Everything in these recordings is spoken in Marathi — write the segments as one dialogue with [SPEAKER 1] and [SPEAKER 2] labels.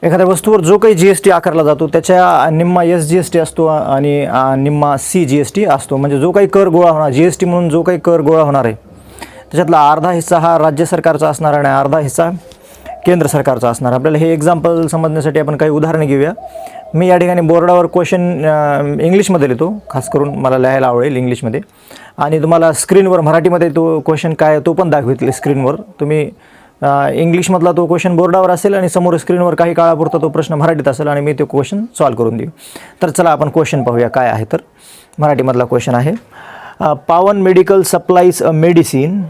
[SPEAKER 1] एखाद्या वस्तूवर जो काही GST आकारला जातो त्याच्या निम्मा SGST असतो आणि निम्मा CGST असतो. म्हणजे जो काही कर गोळा होणार, GST म्हणून जो काही कर गोळा होणार आहे त्याच्यातला अर्धा हिस्सा हा राज्य सरकारचा असणार आणि अर्धा हिस्सा केंद्र सरकारचा असणार. आपल्याला हे एक्झाम्पल समजण्यासाठी आपण काही उदाहरणे घेऊया. मी या ठिकाणी बोर्डावर क्वेश्चन इंग्लिशमध्ये लिहितो, खास करून मला लिहायला आवडेल इंग्लिशमध्ये, आणि तुम्हाला स्क्रीनवर मराठीमध्ये तो क्वेश्चन काय तो पण दाखवतील स्क्रीनवर. तुम्ही इंग्लिशमधला तो क्वेश्चन बोर्डावर असेल आणि समोर स्क्रीनवर काही काळापुरता तो प्रश्न मराठीत असेल आणि मी तो क्वेश्चन सॉल्व करून देऊ. तर चला आपण क्वेश्चन पाहूया काय आहे. तर मराठीमधला क्वेश्चन आहे, पावन मेडिकल सप्लाईज अ मेडिसिन.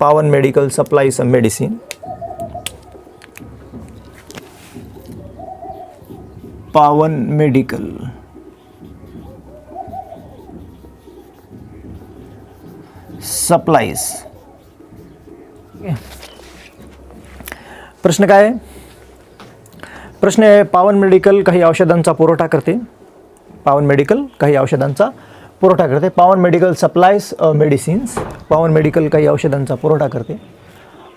[SPEAKER 1] पावन मेडिकल सप्लाईज अ मेडिसिन. पावन मेडिकल सप्लाईज. प्रश्न काय आहे? प्रश्न आहे, पावन मेडिकल काही औषधांचा पुरवठा करते. पावन मेडिकल काही औषधांचा पुरवठा करते. पावन मेडिकल सप्लाईज मेडिसिन्स. पावन मेडिकल काही औषधांचा पुरवठा करते.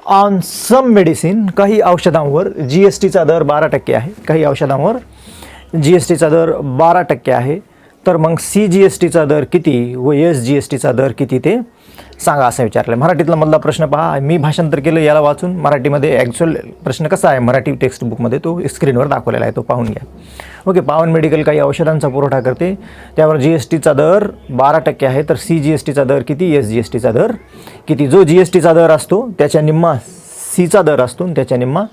[SPEAKER 1] ऑन सम मेडिसिन, काही औषधांवर GSTचा दर 12% आहे. काही औषधांवर GSTचा दर 12% आहे. तर मग CGSTचा दर किती व SGSTचा दर किती ते सांगा असं विचारलं. मराठीतला मधला प्रश्न पहा, मी भाषांतर केलं याला वाचून. मराठीमध्ये ॲक्च्युअल प्रश्न कसा आहे मराठी टेक्स्टबुकमध्ये तो स्क्रीनवर दाखवलेला आहे, तो पाहून घ्या. ओके, पावन मेडिकल काही औषधांचा पुरवठा करते, त्यावर GSTचा दर 12% आहे. तर CGSTचा दर किती, SGSTचा दर किती. जो GSTचा दर असतो त्याच्या निम्मा Cचा दर असतो आणि त्याच्या निम्मा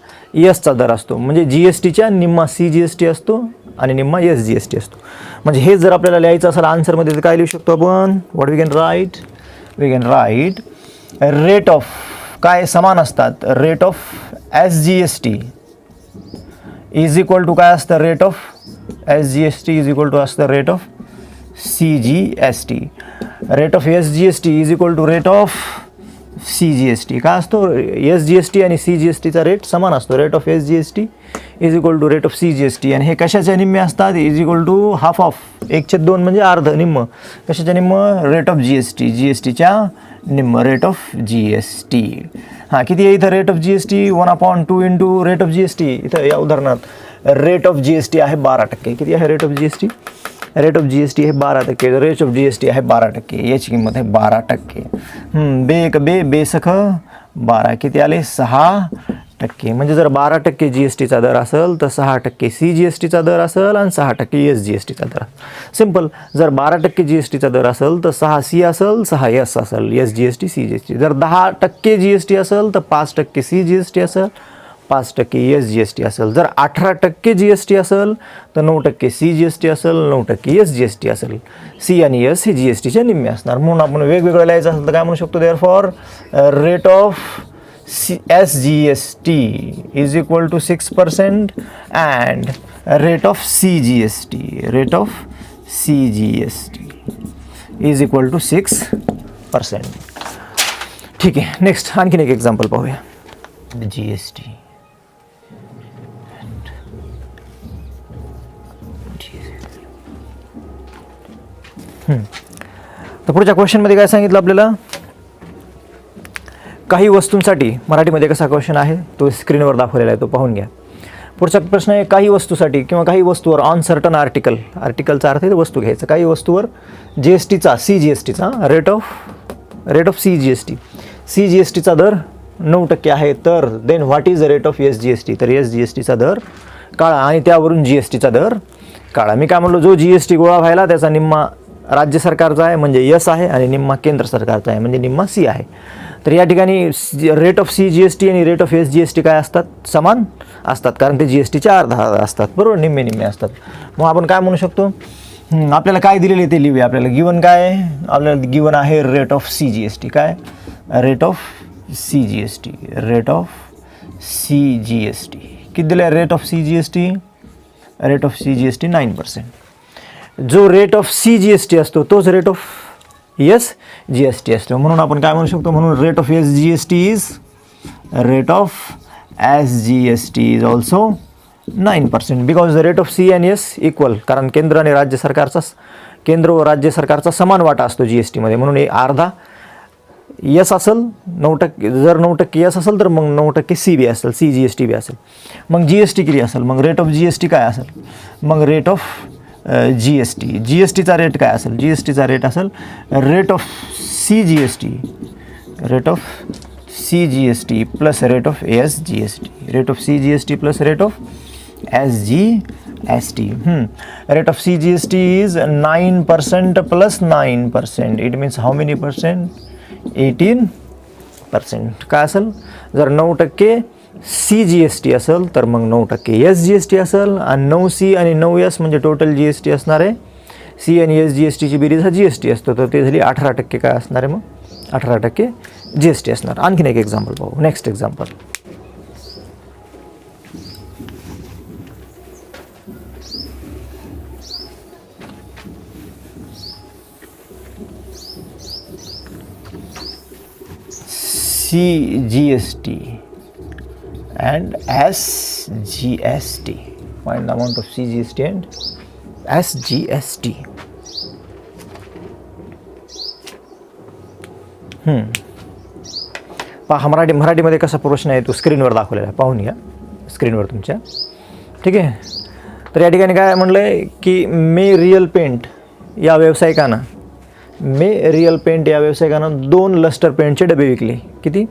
[SPEAKER 1] Sचा दर असतो. म्हणजे GSTच्या निम्मा CGST असतो आणि निम्मा SGST असतो. म्हणजे हे जर आपल्याला लिहायचं असेल आन्सरमध्ये तर काय लिहू शकतो आपण, what we can write, we can write rate of, काय समान असतात, rate of SGST is equal to काय असतं, rate of SGST is equal to असतं rate of CGST. Rate of SGST is equal to rate of CGST. काय असतो, SGST आणि CGSTचा रेट समान असतो. Rate of SGST is equal to rate of CGST. आणि हे कशाच्या निम्मे असतात, is equal to half of, 1/2 म्हणजे अर्ध, निम्म. कशाच्या निम्म, रेट ऑफ GSTच्या निम्म, रेट ऑफ GST. हां, किती आहे इथं rate of GST, 1/2 into rate of GST. इथं या उदाहरणात रेट ऑफ GST आहे 12%. किती आहे rate of GST, rate of GST आहे 12%. रेट ऑफ GST आहे 12%. याची किंमत आहे 12%. बे सख 12 किती आले, 6%. म्हणजे जर 12% GSTचा दर असेल तर 6% CGSTचा दर असेल आणि 6% SGSTचा दर. सिम्पल. जर 12% GSTचा दर असेल तर 6C असेल, 6S असेल, SGST CGST. जर 10% GST असेल तर 5% CGST असेल, 5% SGST असेल. जर 18% GST असेल तर 9% CGST असेल, 9% SGST असेल. C आणि S हे GSTच्या निम्मे असणार. म्हणून आपण वेगवेगळं लिहायचं असेल तर काय म्हणू शकतो, therefore rate of SGST is equal to 6% and rate of CGST is equal to 6%. ठीक आहे, नेक्स्ट आणखीन एक एक्झाम्पल पाहूया. GST तर पुढच्या क्वेश्चनमध्ये काय सांगितलं आपल्याला, काही वस्तूंसाठी, मराठीमध्ये कसा क्वेश्चन आहे तो स्क्रीनवर दाखवलेला आहे, तो पाहून घ्या. पुढचा प्रश्न आहे, काही वस्तूसाठी किंवा काही वस्तूवर ऑन सर्टन आर्टिकल, आर्टिकलचा अर्थ आहे वस्तू घ्यायचं, काही वस्तूवर GSTचा CGSTचा रेट ऑफ CGSTचा दर 9% आहे. तर then what is the rate of SGST, तर SGSTचा दर काळा आणि त्यावरून GSTचा दर काळा. मी काय म्हणलो, जो GST गोळा व्हायला त्याचा निम्मा राज्य सरकारचा आहे म्हणजे S आहे आणि निम्मा केंद्र सरकारचा आहे म्हणजे निम्मा C आहे. तर या ठिकाणी रेट ऑफ CGST आणि रेट ऑफ SGST काय असतात, समान असतात, कारण ते GSTच्या अर्धा असतात, बरोबर, निम्मे निम्मे असतात. मग आपण काय म्हणू शकतो, आपल्याला काय दिलेले ते लिहूया. आपल्याला गिवन काय आहे, आपल्याला गिवन आहे रेट ऑफ CGST. काय, rate of CGST, rate of CGST किती दिलं आहे, rate of CGST, rate of CGST 9%. जो रेट ऑफ CGST असतो तोच रेट ऑफ SGST असतो. म्हणून आपण काय म्हणू शकतो, म्हणून rate of SGST is, rate of SGST is also 9% because the rate of C आणि S इक्वल, कारण केंद्र आणि राज्य सरकारचा, केंद्र व राज्य सरकारचा समान वाटा असतो GST मध्ये, म्हणून हे अर्धा यस असेल 9%, जर 9% यस असेल तर मग 9% सी बी असेल, C G S T B असेल. मग जी एस टी किती असेल, मग rate of G S T काय असेल, मग rate of G S T, G S टीचा रेट काय असेल, जी एस टीचा रेट असेल rate of C G S T, rate of C G S T plus rate of S G S T, rate of C G S T plus rate of S G S T. Rate of C G S T is 9% plus 9%. It means how many percent, 18%. काय असेल, जर 9% सी जी एस टी असेल तर मग 9% एस जी एस टी असेल, आणि 9 सी आणि 9 एस म्हणजे टोटल जी एस टी असणार आहे. सी आणि एस जी एस टीची बेरीज हा जी एस टी असतो, तर ते झाली 18% काय असणार आहे, मग 18% जी एस टी असणार. आणखीन एक एक्झाम्पल पाहू. Next example, CGST and SGST. Find the amount of CGST and SGST. पहा मराठीमध्ये कसा प्रश्न आहे तो स्क्रीनवर दाखवलेला आहे, पाहून घ्या स्क्रीनवर तुमच्या. ठीक आहे. तर या ठिकाणी काय म्हणलं आहे की मे रिअल पेंट या व्यावसायिकानं 2 लस्टर पेंटचे डबे विकले. किती?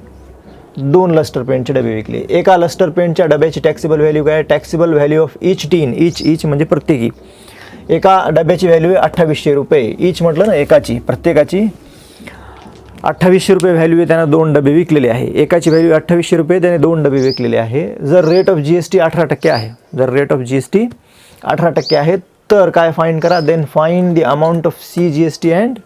[SPEAKER 1] 2 लस्टर पेंटचे डबे विकले. एका लस्टर पेंटच्या डब्याची टॅक्सेबल व्हॅल्यू काय? टॅक्सेबल व्हॅल्यू ऑफ इच टीन, इच म्हणजे प्रत्येकी. एका डब्याची व्हॅल्यू आहे 2800 रुपये. इच म्हटलं ना एकाची, प्रत्येकाची 2800 रुपये व्हॅल्यू आहे. त्यानं 2 डबे विकलेले आहे. एकाची व्हॅल्यू 2800 रुपये, त्याने 2 डबे विकलेले आहे. जर rate of G S T 18% आहे, जर rate of G S T 18% आहे, तर काय फाइंड करा? Then find the amount of C G S T and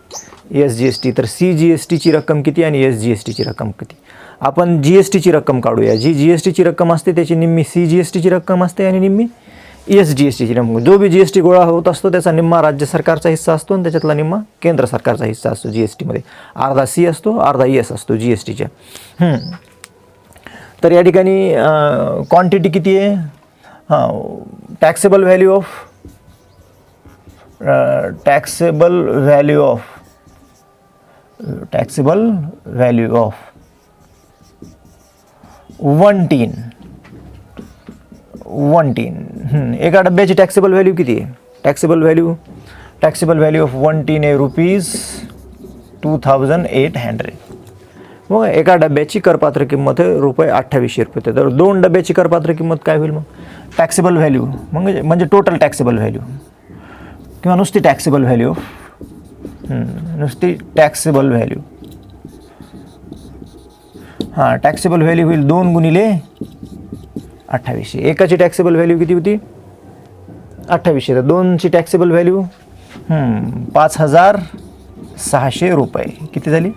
[SPEAKER 1] S G S T. तर सी जी एस टीची रक्कम किती आणि एस जी एस टीची रक्कम किती? आपण जी एस टीची रक्कम काढूया. जी जी एस टीची रक्कम असते त्याची निम्मी सी जी एस टीची रक्कम असते आणि निम्मी एस जी एस टीची रक्कम. जो बी जी एस टी गोळा होत असतो त्याचा निम्मा राज्य सरकारचा हिस्सा असतो आणि त्याच्यातला निम्मा केंद्र सरकारचा हिस्सा असतो. जी एस टीमध्ये अर्धा सी असतो, अर्धा एस असतो जी एस टीच्या. तर या ठिकाणी क्वांटिटी किती आहे? टॅक्सेबल व्हॅल्यू ऑफ 1 टीन. एका डब्याची टॅक्सेबल व्हॅल्यू किती आहे? टॅक्सेबल व्हॅल्यू ऑफ 1 टीन आहे ₹2800. मग एका डब्याची करपात्र किंमत आहे ₹2800. तर 2 डब्याची करपात्र किंमत काय होईल? मग टॅक्सेबल व्हॅल्यू म्हणजे टोटल टॅक्सेबल व्हॅल्यू किंवा नुसती टॅक्सेबल व्हॅल्यू, टॅक्सेबल व्हॅल्यू होईल 2 गुणिले 2800. एकाची टॅक्सेबल व्हॅल्यू किती होती? 2800. तर 2ची टॅक्सेबल व्हॅल्यू 5600 रुपये. किती झाली?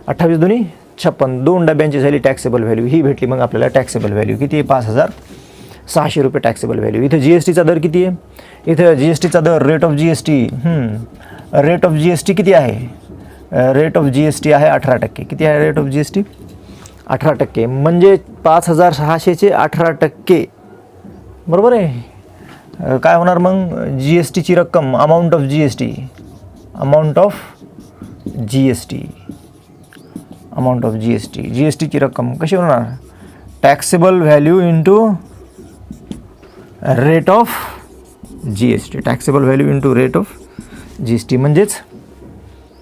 [SPEAKER 1] 28 दुनी 56. 2 डब्यांची झाली टॅक्सेबल व्हॅल्यू. ही भेटली मग आपल्याला टॅक्सेबल व्हॅल्यू किती आहे? 5600 रुपये टॅक्सेबल व्हॅल्यू. इथं जी एस टीचा दर किती आहे? इथं जी एस टीचा दर rate of G S T किती आहे? Rate of G S T आहे 18%. किती आहे rate of G S T? 18%. म्हणजे 5600चे 18%. बरोबर आहे. काय होणार मग? जी एस टीची रक्कम, amount of G S T, G S टीची रक्कम कशी होणार? Taxable value into rate of G S T. Taxable value into rate of G S T म्हणजेच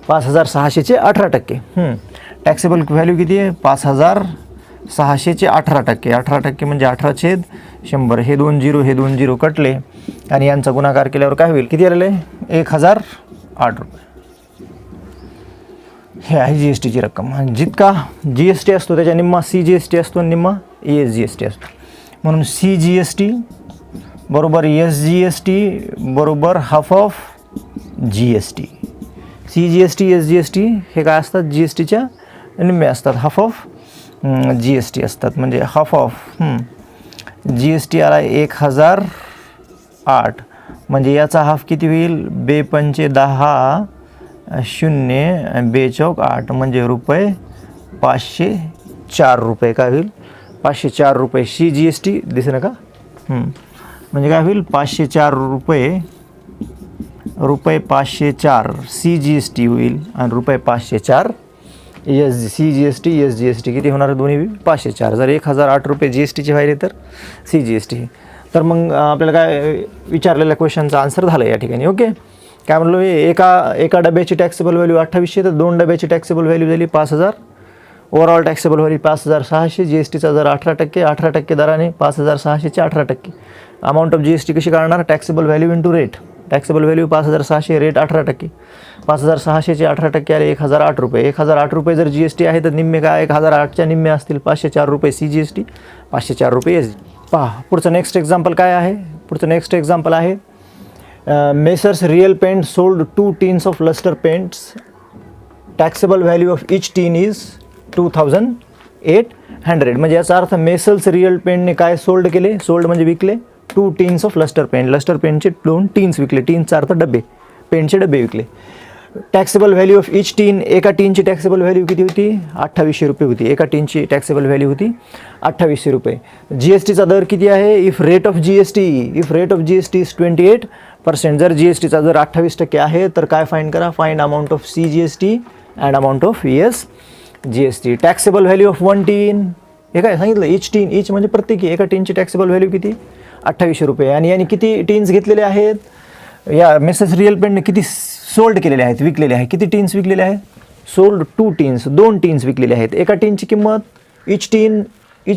[SPEAKER 1] 5600चे 18%. टॅक्सेबल व्हॅल्यू किती आहे? 5600चे 18%. 18% म्हणजे 18/100. हे 2 0 कटले आणि यांचा गुणाकार केल्यावर काय होईल? किती आलेलं आहे? 1008 रुपये. हे आहे जी एस टीची रक्कम. जितका जी एस टी असतो त्याच्या निम्मा सी जी एस टी असतो आणि निम्मा एस जी एस टी असतो. म्हणून सी जी एस टी बरोबर एस जी एस टी बरोबर half of G S T. C G S T, S G S T हे काय असतात? जी एस टीच्या निम्मे असतात. Half of G S T असतात. म्हणजे half of G S T आला 1008. म्हणजे याचा हाफ किती होईल? 2×5 = 10, 2×4 = 8 म्हणजे ₹504 रुपये. काय होईल? 504 रुपये. सी जी एस टी दिसे ना का? म्हणजे काय होईल? 504 रुपये 504 सी जी एस टी होईल आणि ₹504 C G S T S G S T किती होणार दोन्ही 504. जर 1008 रुपये जी एस टीचे व्हायले तर सी जी एस टी. तर मग आपल्याला काय विचारलेल्या क्वेश्चनचा आन्सर झालं या ठिकाणी. ओके, काय म्हणलो एका डब्याची टॅक्सेबल व्हॅल्यू 2800 तर 2 डब्याची टॅक्सेबल व्हॅल्यू झाली 5000. Overall taxable value 5600. G S टीचा दर 18% दराने 5600चे 18%. Amount of G S T कशी काढणार? Taxable value into rate. Taxable value 5600, rate 18%. 5600चे 18% आले 1008 रुपये. 1008 रुपये जर जी एस टी आहे तर निम्मे काय 1008च्या निम्मे असतील 504 रुपये सी जी एस टी, 504 रुपये एस. पहा पुढचं नेक्स्ट एक्झाम्पल काय आहे. पुढचं नेक्स्ट एक्झाम्पल आहे Messrs real paint sold 2 tins of lustre paints. Taxable value of each tin is 2800. म्हणजे याचा अर्थ मेसल्स रिअल पेंटने काय सोल्ड केले? सोल्ड म्हणजे विकले 2 tins of lustre paint. Lustre पेंटचे 2 टीन्स विकले. टीन्सचा अर्थ डबे, पेंटचे डबे विकले. Taxable value of each tin, एका टीनची टॅक्सेबल व्हॅल्यू किती होती? 2800 रुपये होती. एका टीनची टॅक्सेबल व्हॅल्यू होती 2800 रुपये. जी एस टीचा दर किती आहे? If rate of G S T is 28%. जर जी एस टीचा दर 28% आहे तर काय फाईंड करा? Find amount of C G S T and amount of S G S T. Taxable value of 1 tin, हे काय सांगितलं? इच टीन, इच म्हणजे प्रत्येकी. एका टीनची टॅक्सेबल व्हॅल्यू किती? 2800 रुपये. आणि यांनी किती टीन्स घेतलेले आहेत? या मेसेस रिअल पेंटने किती सोल्ड केलेले आहेत, विकलेले आहेत? किती टीन्स विकलेले आहेत? सोल्ड 2 टीन्स, 2 टीन्स विकलेले आहेत. एका टीनची किंमत इच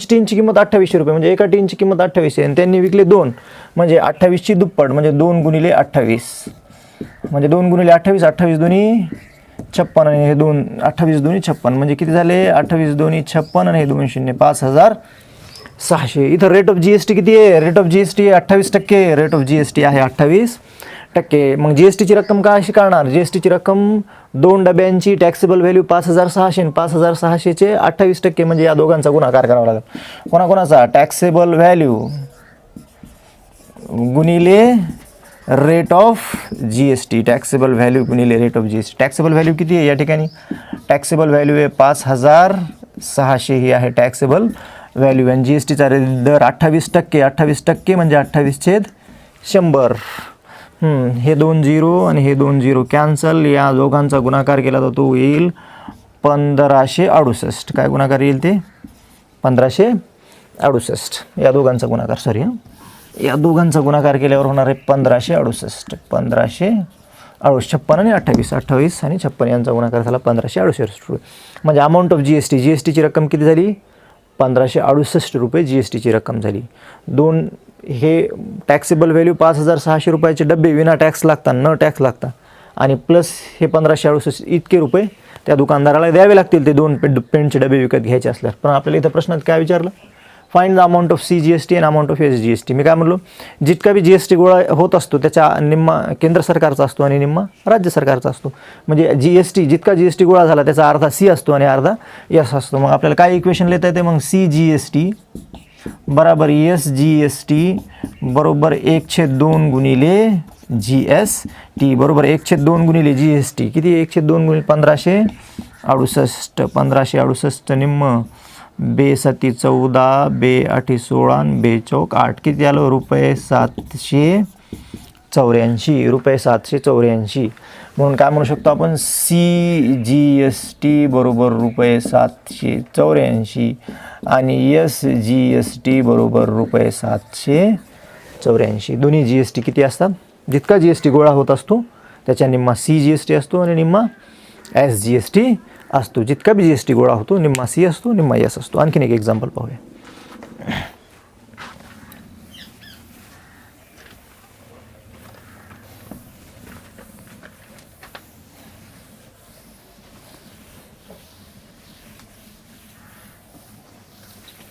[SPEAKER 1] टीनची किंमत 2800 रुपये. म्हणजे एका टीनची किंमत 2800 आणि त्यांनी विकले 2 म्हणजे 28ची दुप्पट. म्हणजे 2 गुणिले 28 म्हणजे 2 गुणिले 28, 28 दोन्ही 56 आणि हे 2 28 दोन्ही 56 म्हणजे किती झाले? 28 दोन्ही 56 आणि हे 2 शून्य 5600. इथं rate of G S T किती आहे? Rate of G S T 28%. Rate of G S T आहे 28%. मग जी एस टीची रक्कम काय अशी काढणार? जी एस टीची रक्कम 2 डब्यांची टॅक्सेबल व्हॅल्यू 5600 आणि 5600चे 28% म्हणजे या दोघांचा गुणाकार करावा लागेल. कोणाकोणाचा? टॅक्सेबल व्हॅल्यू गुणिले rate of G S T. Taxable value गुणिले rate of G S T. Taxable value किती आहे या ठिकाणी? टॅक्सेबल व्हॅल्यू आहे 5600 ही आहे टॅक्सेबल व्हॅल्यू. आणि जी एस टीचा दर 28%. 28% म्हणजे 28/100. हे 2 झिरो आणि हे 2 झिरो कॅन्सल. या दोघांचा गुणाकार केला तर तो येईल 1568. काय गुणाकार येईल ते? 1568. या दोघांचा गुणाकार या दोघांचा गुणाकार केल्यावर होणार आहे 1568. 56 आणि 28. 28 आणि 56 यांचा गुणाकार झाला 1568 रुपये. म्हणजे amount of G S T. G S टीची रक्कम किती झाली? 1568 रुपये जी एस टीची रक्कम झाली. 2 हे टॅक्सेबल व्हॅल्यू 5600 रुपयाचे डबे विना टॅक्स लागतात, न टॅक्स लागतात. आणि प्लस हे 1568 इतके रुपये त्या दुकानदाराला द्यावे लागतील ते 2 पेंटचे डबे विकत घ्यायचे असल्यास. पण आपल्याला इथं प्रश्नात काय विचारलं? Find the amount of C G S T and amount of S G S T. मी काय म्हणलो? जितका बी जी एस टी गोळा होत असतो त्याच्या निम्मा केंद्र सरकारचा असतो आणि निम्मा राज्य सरकारचा असतो. म्हणजे जी एस टी जितका जी एस टी गोळा झाला त्याचा अर्धा सी असतो आणि अर्धा एस असतो. मग आपल्याला काय इक्वेशन लिहिता येते? मग सी जी एस टी बराबर एस जी एस टी बरोबर 1/2 गुणिले जी एस टी बरोबर 1/2 गुणिले जी एस टी. किती? 1/2 गुणिले 1568. 1568 निम्म बे 7 14 बे 8 16 बे 4 8 किती आलं? रुपये 784. रुपये 784. म्हणून काय म्हणू शकतो आपण? सी जी एस टी बरोबर रुपये 784 आणि एस जी एस टी बरोबर रुपये 784. दोन्ही जी एस टी किती असतात? जितका जी एस टी गोळा होत असतो त्याच्या निम्मा सी जी एस टी असतो आणि निम्मा एस जी एस टी असतो. जितका बी जी एस टी गोळा होतो निम्मा सी असतो निम्मा एस असतो. आणखीन एक एक्झाम्पल पाहूया.